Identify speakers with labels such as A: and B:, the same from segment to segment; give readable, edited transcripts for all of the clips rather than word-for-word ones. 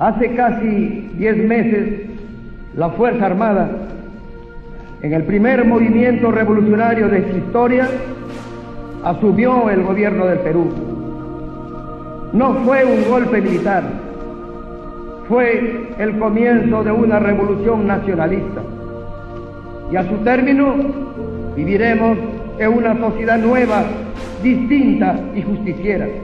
A: Hace casi 10 meses, la Fuerza Armada, en el primer movimiento revolucionario de su historia, asumió el gobierno del Perú. No fue un golpe militar, fue el comienzo de una revolución nacionalista. Y a su término, viviremos en una sociedad nueva, distinta y justiciera. De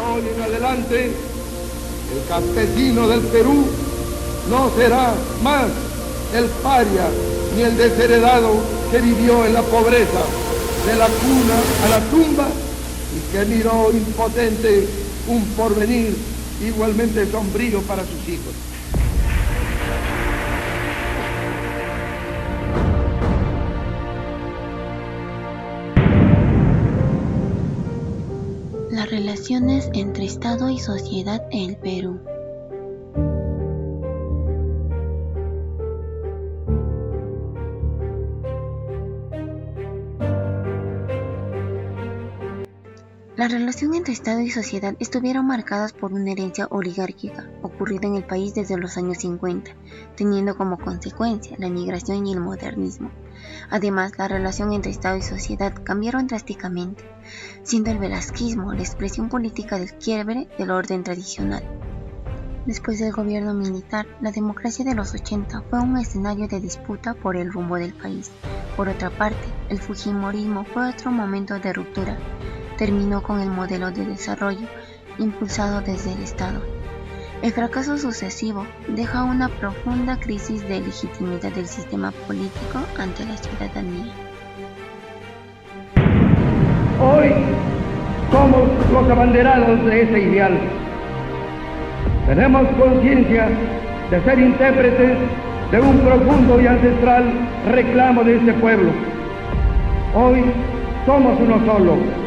A: hoy en adelante, el campesino del Perú no será más el paria ni el desheredado que vivió en la pobreza de la cuna a la tumba y que miró impotente un porvenir igualmente sombrío para sus hijos.
B: Las relaciones entre Estado y sociedad en el Perú. La relación entre Estado y sociedad estuvieron marcadas por una herencia oligárquica ocurrida en el país desde los años 50, teniendo como consecuencia la migración y el modernismo. Además, la relación entre Estado y sociedad cambiaron drásticamente, siendo el velasquismo la expresión política del quiebre del orden tradicional. Después del gobierno militar, la democracia de los 80 fue un escenario de disputa por el rumbo del país. Por otra parte, el fujimorismo fue otro momento de ruptura. Terminó con el modelo de desarrollo impulsado desde el Estado. El fracaso sucesivo deja una profunda crisis de legitimidad del sistema político ante la ciudadanía.
A: Hoy somos los abanderados de ese ideal. Tenemos conciencia de ser intérpretes de un profundo y ancestral reclamo de este pueblo. Hoy somos uno solo.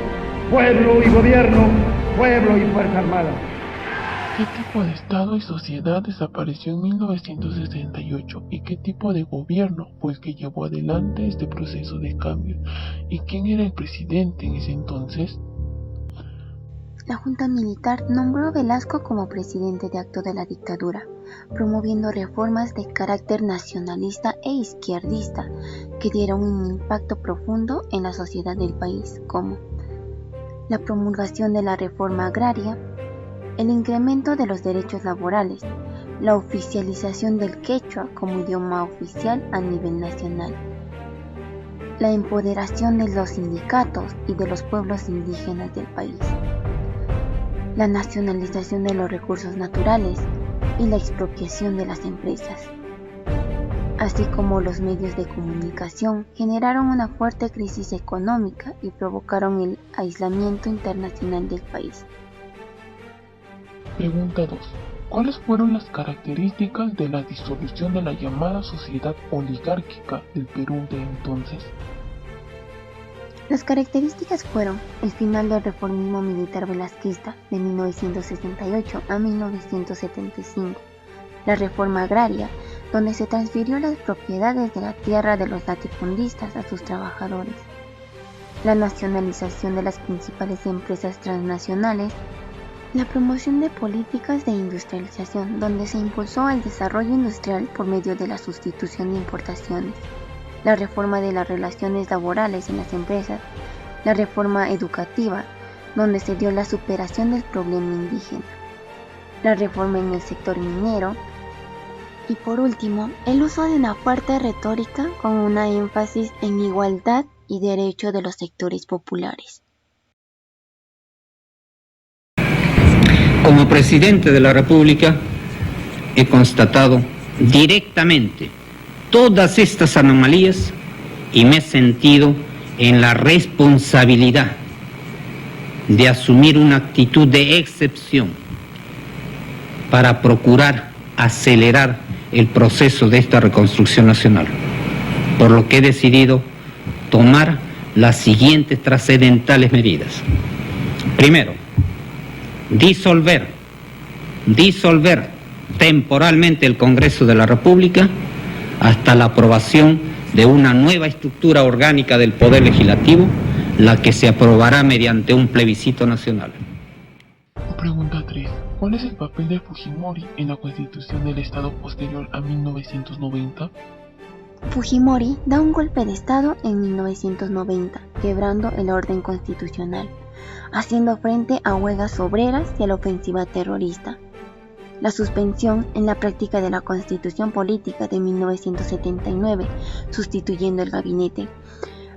A: Pueblo y gobierno, pueblo y Fuerza Armada.
C: ¿Qué tipo de Estado y sociedad desapareció en 1968? ¿Y qué tipo de gobierno fue el que llevó adelante este proceso de cambio? ¿Y quién era el presidente en ese entonces?
B: La Junta Militar nombró a Velasco como presidente de acto de la dictadura, promoviendo reformas de carácter nacionalista e izquierdista que dieron un impacto profundo en la sociedad del país, como la promulgación de la reforma agraria, el incremento de los derechos laborales, la oficialización del quechua como idioma oficial a nivel nacional, la empoderación de los sindicatos y de los pueblos indígenas del país, la nacionalización de los recursos naturales y la expropiación de las empresas, así como los medios de comunicación, generaron una fuerte crisis económica y provocaron el aislamiento internacional del país.
C: Pregunta 2. ¿Cuáles fueron las características de la disolución de la llamada sociedad oligárquica del Perú de entonces?
B: Las características fueron el final del reformismo militar velasquista de 1968 a 1975, la reforma agraria, donde se transfirió las propiedades de la tierra de los latifundistas a sus trabajadores, la nacionalización de las principales empresas transnacionales, la promoción de políticas de industrialización, donde se impulsó el desarrollo industrial por medio de la sustitución de importaciones, la reforma de las relaciones laborales en las empresas, la reforma educativa, donde se dio la superación del problema indígena, la reforma en el sector minero, y por último, el uso de una fuerte retórica con una énfasis en igualdad y derecho de los sectores populares.
D: Como presidente de la República, he constatado directamente todas estas anomalías y me he sentido en la responsabilidad de asumir una actitud de excepción para procurar acelerar el proceso de esta reconstrucción nacional, por lo que he decidido tomar las siguientes trascendentales medidas. Primero, disolver temporalmente el Congreso de la República hasta la aprobación de una nueva estructura orgánica del Poder Legislativo, la que se aprobará mediante un plebiscito nacional.
C: Pregunta 3. ¿Cuál es el papel de Fujimori en la constitución del Estado posterior a 1990?
B: Fujimori da un golpe de Estado en 1990, quebrando el orden constitucional, haciendo frente a huelgas obreras y a la ofensiva terrorista. La suspensión en la práctica de la Constitución Política de 1979, sustituyendo el gabinete.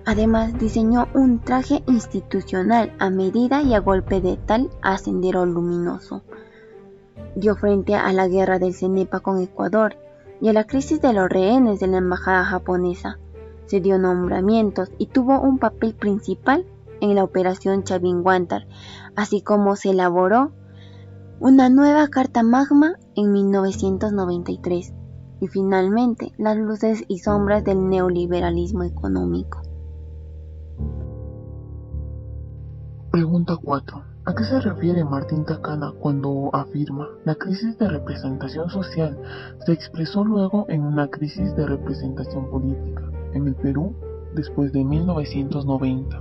B: Además, diseñó un traje institucional a medida y a golpe de tal a Sendero Luminoso. Dio frente a la guerra del CENEPA con Ecuador y a la crisis de los rehenes de la embajada japonesa. Se dio nombramientos y tuvo un papel principal en la operación Chavinguantar, así como se elaboró una nueva Carta Magna en 1993 y finalmente las luces y sombras del neoliberalismo económico.
C: Pregunta 4. ¿A qué se refiere Martín Takana cuando afirma la crisis de representación social se expresó luego en una crisis de representación política en el Perú después de 1990?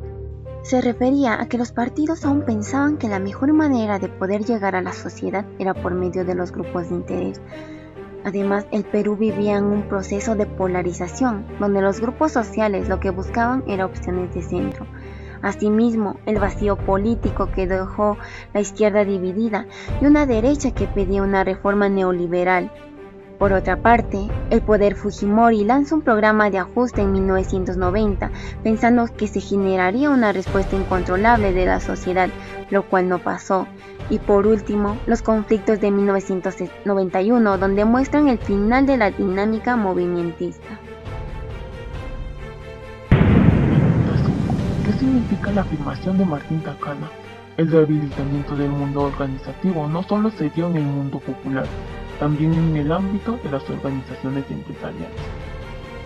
B: Se refería a que los partidos aún pensaban que la mejor manera de poder llegar a la sociedad era por medio de los grupos de interés. Además, el Perú vivía en un proceso de polarización, donde los grupos sociales lo que buscaban era opciones de centro. Asimismo, el vacío político que dejó la izquierda dividida y una derecha que pedía una reforma neoliberal. Por otra parte, el poder Fujimori lanza un programa de ajuste en 1990, pensando que se generaría una respuesta incontrolable de la sociedad, lo cual no pasó. Y por último, los conflictos de 1991, donde muestran el final de la dinámica movimentista.
C: ¿Qué significa la afirmación de Martín Takana? El debilitamiento del mundo organizativo no solo se dio en el mundo popular, también en el ámbito de las organizaciones empresariales.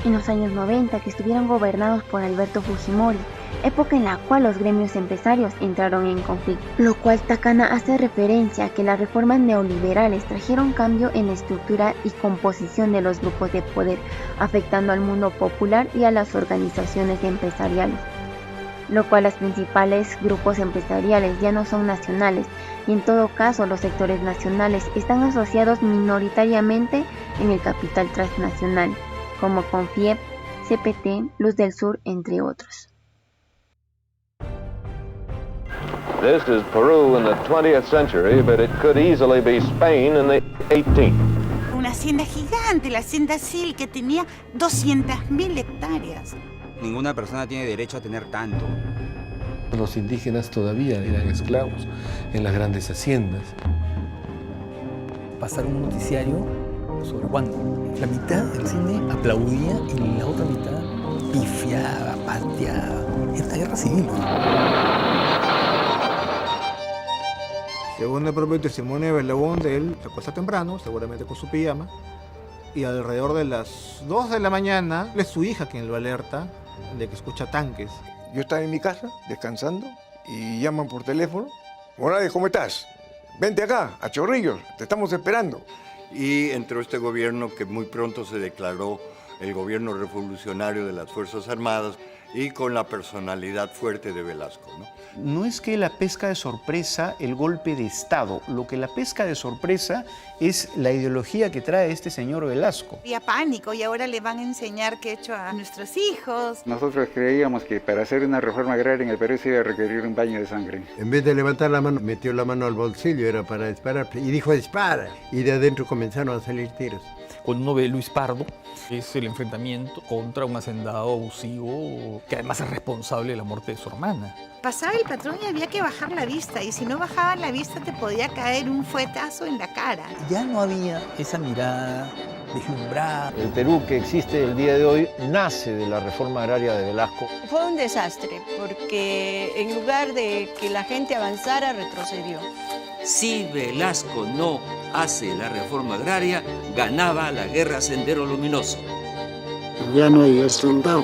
B: En los años 90, que estuvieron gobernados por Alberto Fujimori, época en la cual los gremios empresarios entraron en conflicto, lo cual Takana hace referencia a que las reformas neoliberales trajeron cambio en la estructura y composición de los grupos de poder, afectando al mundo popular y a las organizaciones empresariales, lo cual los principales grupos empresariales ya no son nacionales, y en todo caso los sectores nacionales están asociados minoritariamente en el capital transnacional, como Confiep, CPT, Luz del Sur, entre otros.
E: This is Peru in the 20th century, but it could easily be Spain in the 18th.
F: Una hacienda gigante, la hacienda Sil, que tenía 200.000 hectáreas.
G: Ninguna persona tiene derecho a tener tanto.
H: Los indígenas todavía eran esclavos en las grandes haciendas.
I: Pasar un noticiario sobre cuándo la mitad del cine aplaudía y la otra mitad pifiaba, pateaba. Era una guerra civil.
J: Según el propio testimonio de Bellabón, de él se acuesta temprano, seguramente con su pijama, y alrededor de las 2 de la mañana es su hija quien lo alerta de que escucha tanques.
K: Yo estaba en mi casa, descansando, y llaman por teléfono. Morales, ¿cómo estás? Vente acá, a Chorrillos, te estamos esperando.
L: Y entró este gobierno que muy pronto se declaró el gobierno revolucionario de las Fuerzas Armadas y con la personalidad fuerte de Velasco, ¿no?
M: No es que la pesca de sorpresa el golpe de Estado, lo que la pesca de sorpresa es la ideología que trae este señor Velasco.
F: Había pánico y ahora le van a enseñar qué ha hecho a nuestros hijos.
N: Nosotros creíamos que para hacer una reforma agraria en el Perú se iba a requerir un baño de sangre.
O: En vez de levantar la mano, metió la mano al bolsillo, era para disparar, y dijo dispara, y de adentro comenzaron a salir tiros.
I: Cuando uno ve Luis Pardo, es el enfrentamiento contra un hacendado abusivo que además es responsable de la muerte de su hermana.
F: Pasaba el patrón y había que bajar la vista, y si no bajaban la vista te podía caer un fuetazo en la cara.
I: Ya no había esa mirada deslumbrada.
P: El Perú que existe el día de hoy nace de la reforma agraria de Velasco.
Q: Fue un desastre porque en lugar de que la gente avanzara, retrocedió.
R: Si Velasco no hace la reforma agraria, ganaba la guerra Sendero Luminoso.
S: Ya no hay soldado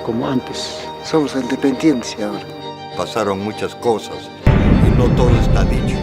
S: como antes, somos independencia ahora.
L: Pasaron muchas cosas y no todo está dicho.